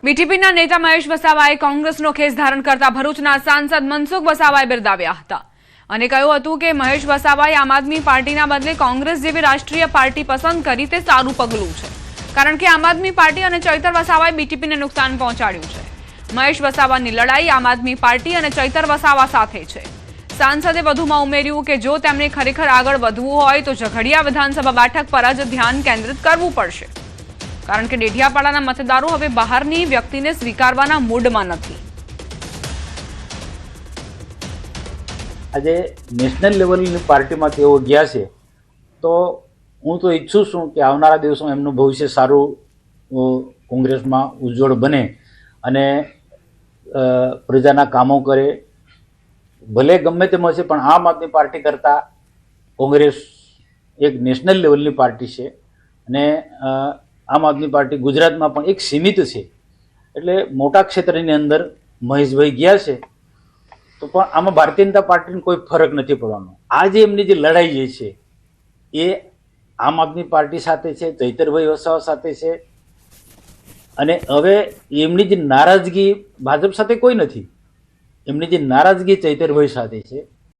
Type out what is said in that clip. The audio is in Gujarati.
બીટીપીના નેતા મહેશ વસાવાએ કોંગ્રેસનો ખેસ ધારણ કરતા ભરૂચના સાંસદ મનસુખ વસાવાએ બિરદાવ્યા હતા અને કહ્યું હતું કે મહેશ વસાવાએ આમ આદમી પાર્ટીના બદલે કોંગ્રેસ જેવી રાષ્ટ્રીય પાર્ટી પસંદ કરી તે સારું પગલું છે, કારણ કે આમ આદમી પાર્ટી અને ચૈતર વસાવાએ બીટીપીને નુકસાન પહોંચાડ્યું છે. મહેશ વસાવાની લડાઈ આમ આદમી પાર્ટી અને ચૈતર વસાવા સાથે છે. સાંસદે વધુમાં ઉમેર્યું કે જો તેમણે ખરેખર આગળ વધવું હોય તો ઝઘડિયા વિધાનસભા બેઠક પર જ ધ્યાન કેન્દ્રિત કરવું પડશે, કારણ કે ડેડિયાપાડાના મતદારો હવે બહારની વ્યક્તિને સ્વીકારવાના મૂડમાં નથી. આજે નેશનલ લેવલની પાર્ટીમાં તેઓ ગયા છે, તો હું તો ઈચ્છું છું કે આવનારા દિવસોમાં એમનું ભવિષ્ય સારું કોંગ્રેસમાં ઉજ્જવળ બને અને પ્રજાના કામો કરે. ભલે ગમે તેમ હશે, પણ આમ આદમી પાર્ટી કરતાં કોંગ્રેસ એક નેશનલ લેવલની પાર્ટી છે અને આમ આદમી પાર્ટી ગુજરાતમાં પણ એક સીમિત છે. એટલે મોટા ક્ષેત્રની અંદર મહેશભાઈ ગયા છે, તો પણ આમાં ભારતીય જનતા પાર્ટીને કોઈ ફરક નથી પડવાનો. આ જે એમની જે લડાઈ જે છે એ આમ આદમી પાર્ટી સાથે છે, ચૈતરભાઈ વસાવા સાથે છે. અને હવે એમની જે નારાજગી ભાજપ સાથે કોઈ નથી, એમની જે નારાજગી ચૈતરભાઈ સાથે છે.